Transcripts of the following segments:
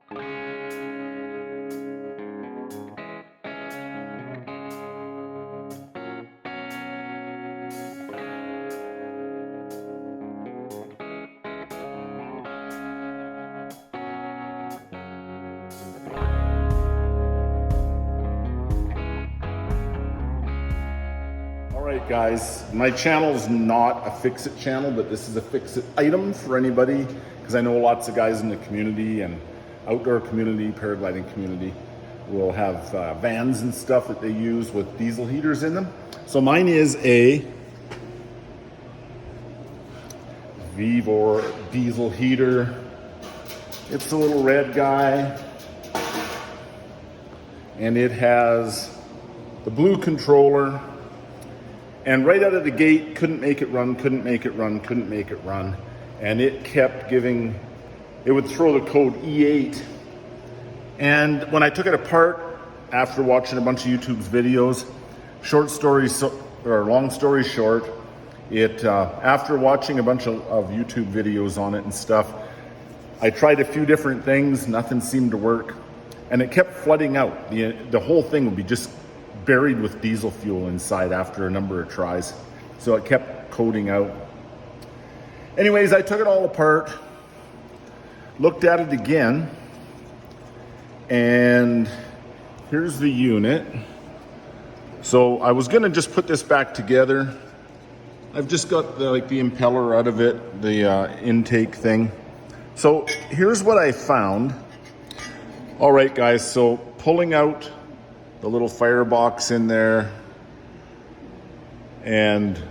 Alright guys, my channel is not a fix-it channel, but this is a fix-it item for anybody, because I know lots of guys in the community and outdoor community, paragliding community, will have vans and stuff that they use with diesel heaters in them. So mine is a Vevor diesel heater. It's a little red guy, and it has the blue controller. And right out of the gate, couldn't make it run. And it kept giving, it would throw the code E-8. And when I took it apart, after watching a bunch of YouTube's videos, long story short, after watching a bunch of YouTube videos on it and stuff, I tried a few different things, nothing seemed to work. And it kept flooding out. The whole thing would be just buried with diesel fuel inside after a number of tries. So it kept coding out. Anyways, I took it all apart, looked at it again, and here's the unit. So I was gonna just put this back together. I've just got the impeller out of it, the intake thing. So here's what I found. All right guys, so pulling out the little firebox in there. And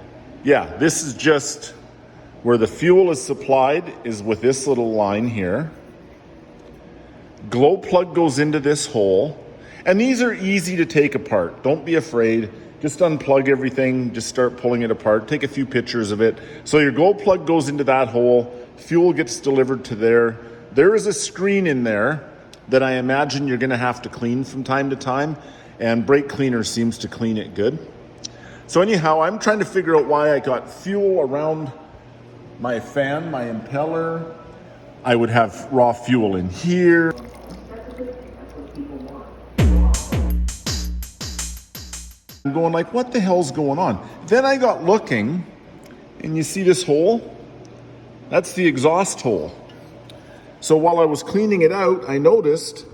yeah, this is just where the fuel is supplied, is with this little line here. Glow plug goes into this hole. And these are easy to take apart. Don't be afraid. Just unplug everything, just start pulling it apart. Take a few pictures of it. So your glow plug goes into that hole. Fuel gets delivered to there. There is a screen in there that I imagine you're gonna have to clean from time to time, and brake cleaner seems to clean it good. So anyhow, I'm trying to figure out why I got fuel around my fan, my impeller. I would have raw fuel in here. I'm going like, what the hell's going on? Then I got looking, and you see this hole? That's the exhaust hole. So while I was cleaning it out, I noticed,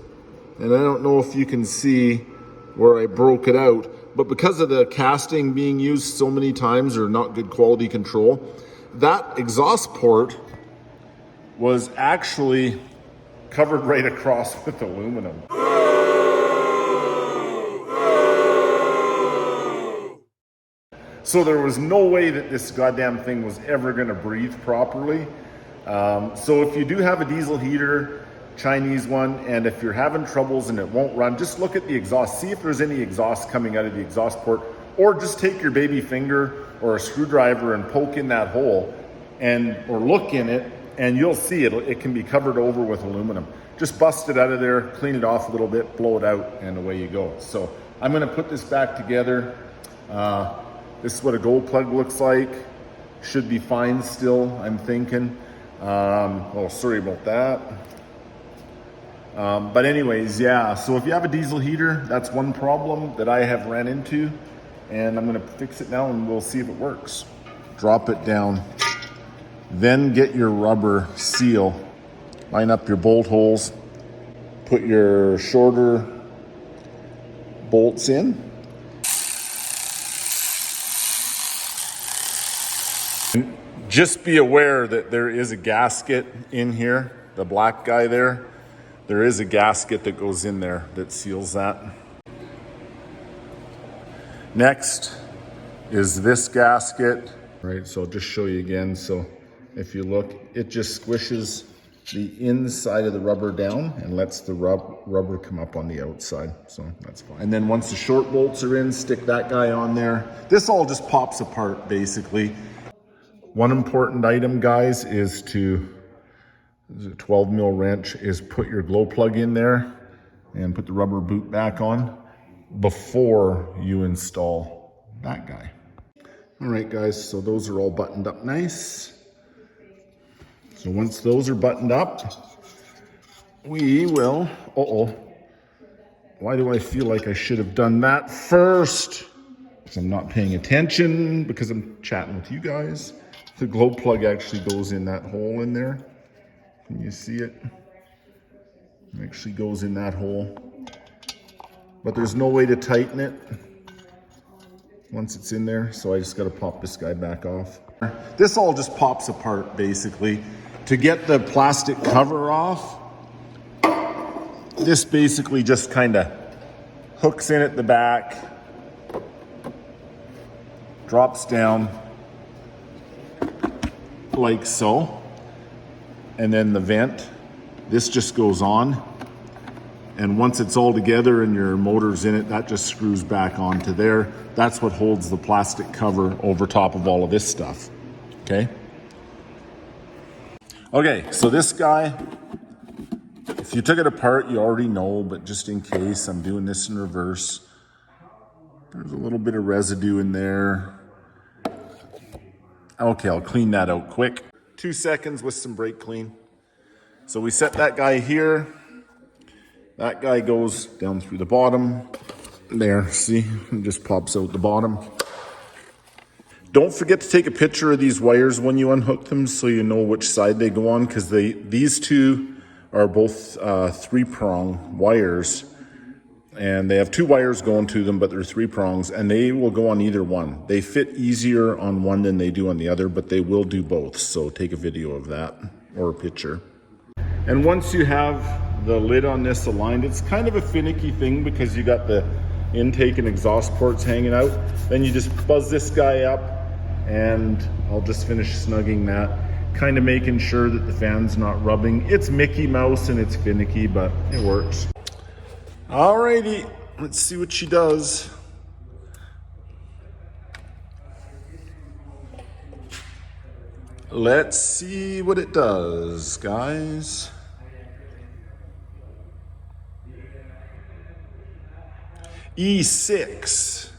and I don't know if you can see where I broke it out, but because of the casting being used so many times or not good quality control, that exhaust port was actually covered right across with aluminum. So there was no way that this goddamn thing was ever gonna breathe properly. So if you do have a diesel heater, Chinese one, and if you're having troubles and it won't run, just look at the exhaust, see if there's any exhaust coming out of the exhaust port, or just take your baby finger or a screwdriver and poke in that hole or look in it, and you'll see it can be covered over with aluminum. Just bust it out of there, clean it off a little bit, blow it out, and away you go. So I'm gonna put this back together. This is what a gold plug looks like. Should be fine still, I'm thinking. Oh, sorry about that. But anyways, yeah, so if you have a diesel heater, that's one problem that I have ran into, and I'm gonna fix it now and we'll see if it works. Drop it down, then get your rubber seal, line up your bolt holes, put your shorter bolts in. Just be aware that there is a gasket in here, the black guy there. There is a gasket that goes in there that seals that. Next is this gasket. Right, so I'll just show you again. So if you look, it just squishes the inside of the rubber down and lets the rubber come up on the outside. So that's fine. And then once the short bolts are in, stick that guy on there. This all just pops apart basically. One important item, guys, is to, the 12 mil wrench, is put your glow plug in there and put the rubber boot back on before you install that guy. All right, guys, so those are all buttoned up nice. So once those are buttoned up, we will, why do I feel like I should have done that first? Because I'm not paying attention, because I'm chatting with you guys. The glow plug actually goes in that hole in there. Can you see it? It actually goes in that hole. But there's no way to tighten it once it's in there, so I just got to pop this guy back off. This all just pops apart, basically. To get the plastic cover off, this basically just kind of hooks in at the back, drops down like so, and then the vent, this just goes on, and once it's all together and your motor's in it, that just screws back onto there. That's what holds the plastic cover over top of all of this stuff. Okay, so this guy, if you took it apart, you already know, but just in case, I'm doing this in reverse. There's a little bit of residue in there. Okay, I'll clean that out quick. 2 seconds with some brake clean. So we set that guy here. That guy goes down through the bottom. There, see? It just pops out the bottom. Don't forget to take a picture of these wires when you unhook them so you know which side they go on, because these two are both 3-prong wires. And they have 2 wires going to them, but they're 3 prongs, and they will go on either one. They fit easier on one than they do on the other, but they will do both. So take a video of that or a picture. And once you have the lid on this aligned, it's kind of a finicky thing because you got the intake and exhaust ports hanging out. Then you just buzz this guy up, and I'll just finish snugging that, kind of making sure that the fan's not rubbing. It's Mickey Mouse and it's finicky, but it works. Alrighty, let's see what she does. Let's see what it does, guys. E6.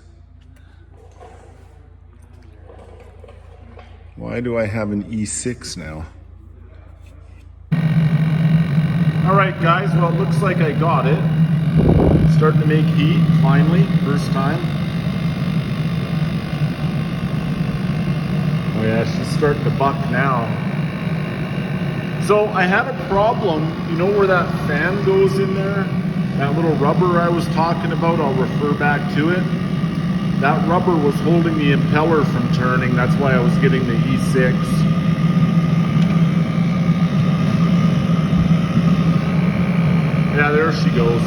Why do I have an E6 now? All right, guys, well, it looks like I got it. Starting to make heat, finally, first time. Oh yeah, she's starting to buck now. So I had a problem, you know where that fan goes in there? That little rubber I was talking about, I'll refer back to it. That rubber was holding the impeller from turning, that's why I was getting the E6. Yeah, there she goes.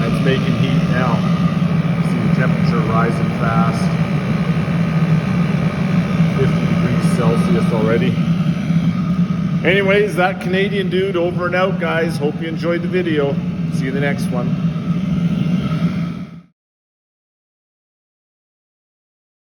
That's making heat now. See the temperature rising fast. 50 degrees Celsius already. Anyways, that Canadian dude over and out, guys. Hope you enjoyed the video. See you in the next one.